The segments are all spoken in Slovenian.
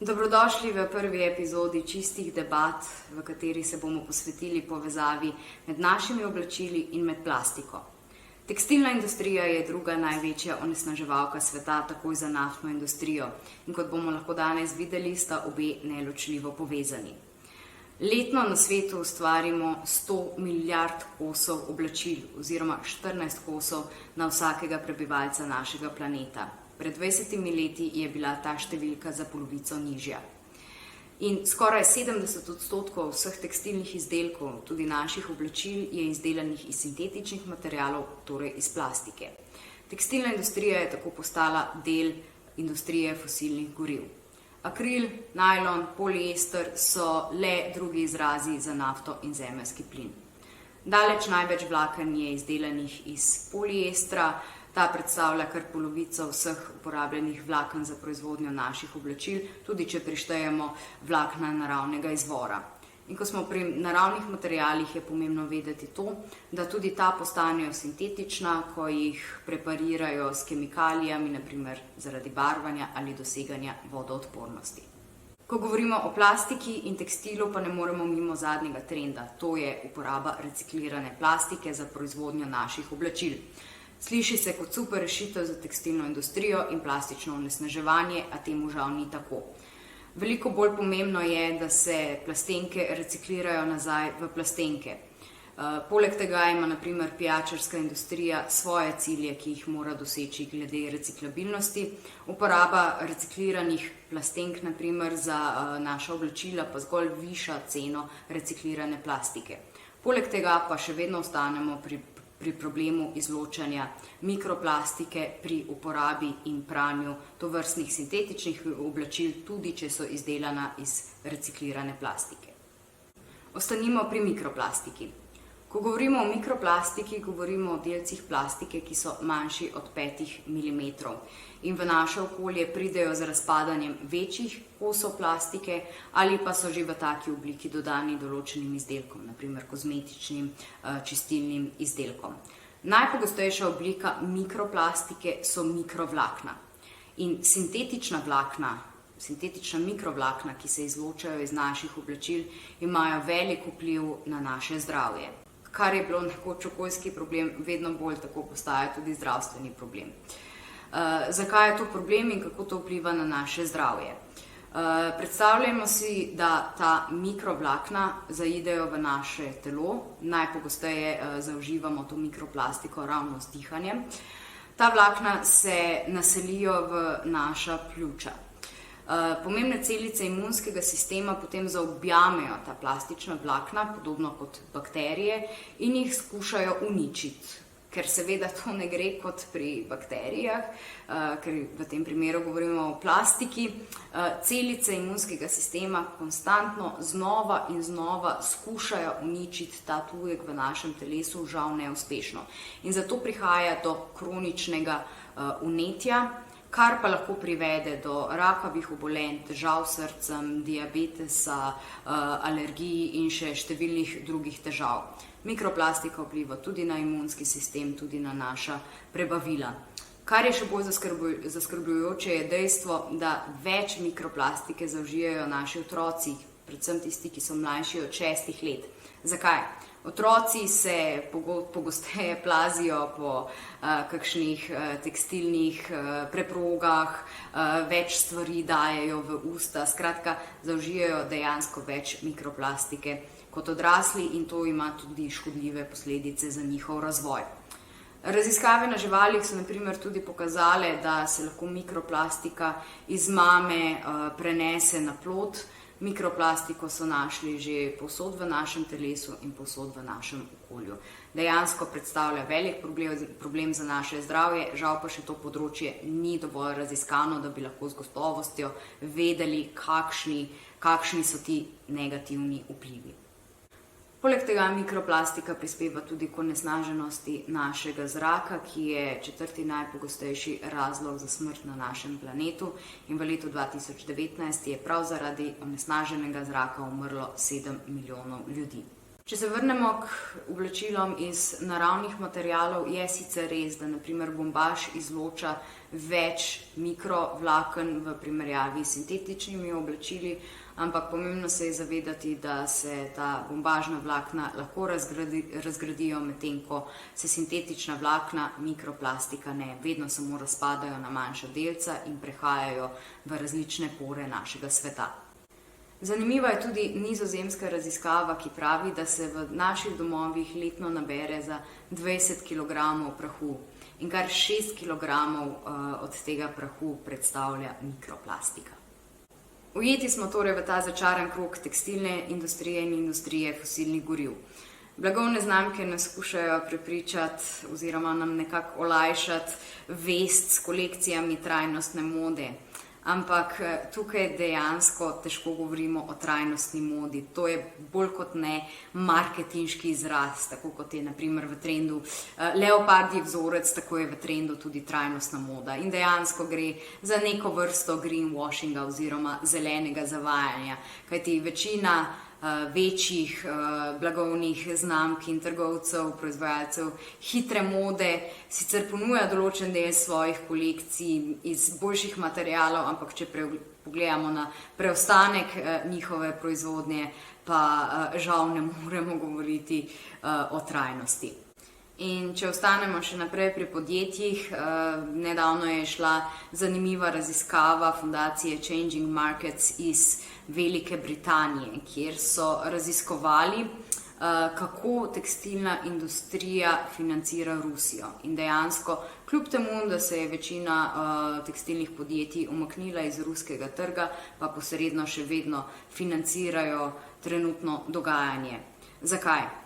Dobrodošli v prvi epizodi Čistih debat, v kateri se bomo posvetili povezavi med našimi oblačili in med plastiko. Tekstilna industrija je druga največja onesnaževalka sveta, takoj za naftno industrijo. In kot bomo lahko danes videli, sta obe neločljivo povezani. Letno na svetu ustvarimo 100 milijard kosov oblačil oziroma 14 kosov na vsakega prebivalca našega planeta. Pred 20 leti je bila ta številka za polovico nižja. In skoraj 70% vseh tekstilnih izdelkov, tudi naših oblačil, je izdelanih iz sintetičnih materialov, torej iz plastike. Tekstilna industrija je tako postala del industrije fosilnih goriv. Akril, najlon, poliester so le drugi izrazi za nafto in zemeljski plin. Daleč največ vlaken je izdelanih iz poliestra. Ta predstavlja kar polovico vseh uporabljenih vlaken za proizvodnjo naših oblačil, tudi če prištejemo vlakna naravnega izvora. In ko smo pri naravnih materialih, je pomembno vedeti to, da tudi ta postanejo sintetična, ko jih preparirajo s kemikalijami, naprimer zaradi barvanja ali doseganja vodoodpornosti. Ko govorimo o plastiki in tekstilu, pa ne moremo mimo zadnjega trenda, to je uporaba reciklirane plastike za proizvodnjo naših oblačil. Sliši se kot super rešitev za tekstilno industrijo in plastično onesnaževanje, a temu žal ni tako. Veliko bolj pomembno je, da se plastenke reciklirajo nazaj v plastenke. Poleg tega ima na primer pijačarska industrija svoje cilje, ki jih mora doseči glede reciklabilnosti. Uporaba recikliranih plastenk, na primer za naša oblačila, pa zgolj viša ceno reciklirane plastike. Poleg tega pa še vedno ostanemo pri problemu izločanja mikroplastike pri uporabi in pranju tovrstnih sintetičnih oblačil, tudi če so izdelana iz reciklirane plastike. Ostanimo pri mikroplastiki. Ko govorimo o mikroplastiki, govorimo o delcih plastike, ki so manjši od 5 mm in v naše okolje pridejo z razpadanjem večjih kosov plastike ali pa so že v taki obliki dodani določenim izdelkom, naprimer kozmetičnim, čistilnim izdelkom. Najpogostejša oblika mikroplastike so mikrovlakna. In sintetična mikrovlakna, ki se izločajo iz naših oblačil, imajo velik vpliv na naše zdravje. Kar je bilo nekoč okoljski problem, vedno bolj tako postaja tudi zdravstveni problem. Zakaj je to problem in kako to vpliva na naše zdravje? Predstavljamo si, da ta mikrovlakna zaidejo v naše telo, najpogosteje zauživamo to mikroplastiko ravno z dihanjem. Ta vlakna se naselijo v naša pljuča. Pomembne celice imunskega sistema potem zaobjamejo ta plastična vlakna, podobno kot bakterije, in jih skušajo uničiti. Ker seveda to ne gre kot pri bakterijah, ker v tem primeru govorimo o plastiki, celice imunskega sistema konstantno znova in znova skušajo uničiti ta tujek v našem telesu, žal neuspešno. In zato prihaja do kroničnega vnetja, kar pa lahko privede do rakavih obolenj, težav s srcem, diabetesa, alergij in še številnih drugih težav. Mikroplastika vpliva tudi na imunski sistem, tudi na naša prebavila. Kar je še bolj zaskrbljujoče, je dejstvo, da več mikroplastike zaužijajo naši otroci, predvsem tisti, ki so mlajši od 6 let. Zakaj? Otroci se pogosteje plazijo po kakšnih tekstilnih preprogah, več stvari dajejo v usta, skratka, zaužijajo dejansko več mikroplastike kot odrasli in to ima tudi škodljive posledice za njihov razvoj. Raziskave na živalih so na primer tudi pokazale, da se lahko mikroplastika iz mame prenese na plod. Mikroplastiko so našli že povsod v našem telesu in povsod v našem okolju. Dejansko predstavlja velik problem za naše zdravje, žal pa še to področje ni dovolj raziskano, da bi lahko z gotovostjo vedeli, kakšni so ti negativni vplivi. Poleg tega mikroplastika prispeva tudi k onesnaženosti našega zraka, ki je 4. najpogostejši razlog za smrt na našem planetu in v letu 2019 je prav zaradi onesnaženega zraka umrlo 7 milijonov ljudi. Če se vrnemo k oblačilom iz naravnih materialov, je sicer res, da naprimer bombaž izloča več mikrovlaken v primerjavi s sintetičnimi oblačili, ampak pomembno se je zavedati, da se ta bombažna vlakna lahko razgradijo, medtem ko se sintetična vlakna, mikroplastika ne, vedno samo razpadajo na manjša delca in prehajajo v različne pore našega sveta. Zanimiva je tudi nizozemska raziskava, ki pravi, da se v naših domovih letno nabere za 20 kg prahu in kar 6 kg od tega prahu predstavlja mikroplastika. Ujeti smo torej v ta začaran krog tekstilne industrije in industrije fosilnih goriv. Blagovne znamke nas skušajo prepričati oziroma nam nekako olajšati vest s kolekcijami trajnostne mode. Ampak tukaj dejansko težko govorimo o trajnostni modi. To je bolj kot ne marketinški izraz, tako kot je naprimer v trendu leopardji vzorec, tako je v trendu tudi trajnostna moda. In dejansko gre za neko vrsto greenwashinga oziroma zelenega zavajanja, kajti večina večjih blagovnih znamk in trgovcev, proizvajalcev hitre mode sicer ponuja določen del svojih kolekcij iz boljših materialov, ampak če pogledamo na preostanek njihove proizvodnje, pa žal ne moremo govoriti o trajnosti. In če ostanemo še naprej pri podjetjih, nedavno je šla zanimiva raziskava fundacije Changing Markets iz Velike Britanije, kjer so raziskovali, kako tekstilna industrija financira Rusijo. In dejansko, kljub temu, da se je večina tekstilnih podjetij umaknila iz ruskega trga, pa posredno še vedno financirajo trenutno dogajanje. Zakaj?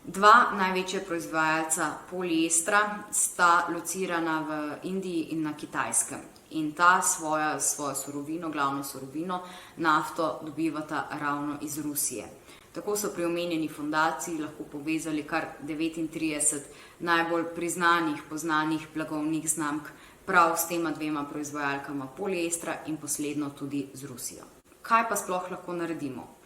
Dva največja proizvajalca poliestra sta locirana v Indiji in na Kitajskem. In ta svojo surovino, glavno surovino, nafto dobivata ravno iz Rusije. Tako so pri omenjeni fundaciji lahko povezali kar 39 najbolj priznanih, poznanih blagovnih znamk prav s tema dvema proizvajalkama poliestra in posledno tudi z Rusijo. Kaj pa sploh lahko naredimo?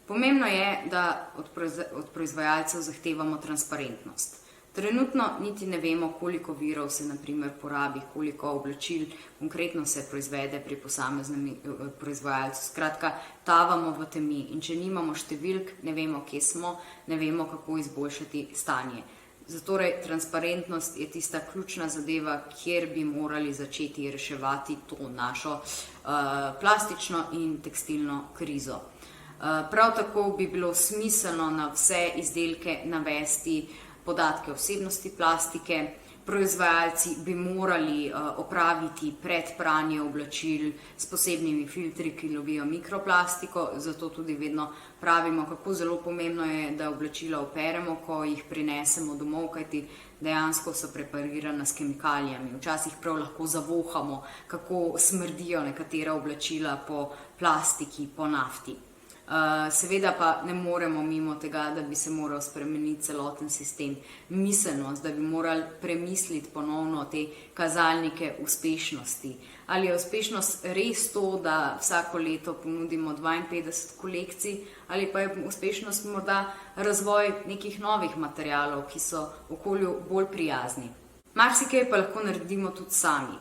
Pomembno je, da od proizvajalcev zahtevamo transparentnost. Trenutno niti ne vemo, koliko virov se naprimer porabi, koliko oblačil konkretno se proizvede pri posameznem proizvajalcu. Skratka, tavamo v temi in če nimamo številk, ne vemo, kje smo, ne vemo, kako izboljšati stanje. Zatorej transparentnost je tista ključna zadeva, kjer bi morali začeti reševati to našo plastično in tekstilno krizo. Prav tako bi bilo smiselno na vse izdelke navesti podatke o vsebnosti plastike. Proizvajalci bi morali opraviti predpranje oblačil s posebnimi filtri, ki lovijo mikroplastiko, zato tudi vedno pravimo, kako zelo pomembno je, da oblačila operemo, ko jih prinesemo domov, kajti dejansko so preparirana s kemikalijami. Včasih prav lahko zavohamo, kako smrdijo nekatera oblačila po plastiki, po nafti. Seveda pa ne moremo mimo tega, da bi se moral spremeniti celoten sistem, miselnost, da bi morali premisliti ponovno te kazalnike uspešnosti. Ali je uspešnost res to, da vsako leto ponudimo 52 kolekcij, ali pa je uspešnost morda razvoj nekih novih materialov, ki so okolju bolj prijazni. Marsikaj pa lahko naredimo tudi sami.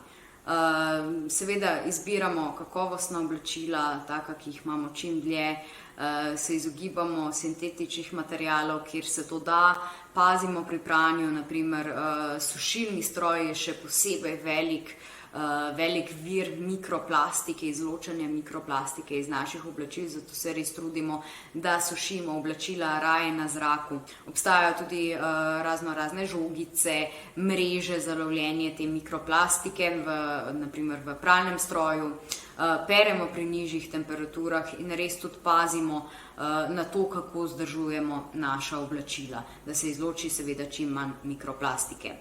Seveda izbiramo kakovostna oblačila, taka, ki jih imamo čim dlje, se izogibamo sintetičnih materialov, kjer se to da, pazimo pri pranju, naprimer sušilni stroj je še posebej velik vir mikroplastike, izločanja mikroplastike iz naših oblačil, zato se res trudimo, da sušimo oblačila raje na zraku. Obstajajo tudi razne žogice, mreže za lovljenje te mikroplastike, naprimer v pralnem stroju. Peremo pri nižjih temperaturah in res tudi pazimo na to, kako vzdržujemo naša oblačila, da se izloči seveda čim manj mikroplastike.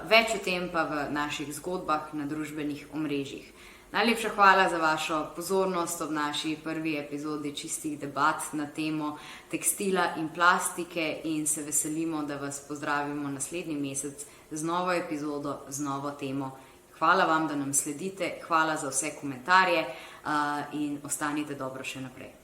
Več o tem pa v naših zgodbah na družbenih omrežjih. Najlepša hvala za vašo pozornost ob naši prvi epizodi čistih debat na temo tekstila in plastike in se veselimo, da vas pozdravimo naslednji mesec z novo epizodo, z novo temo. Hvala vam, da nam sledite, hvala za vse komentarje in ostanite dobro še naprej.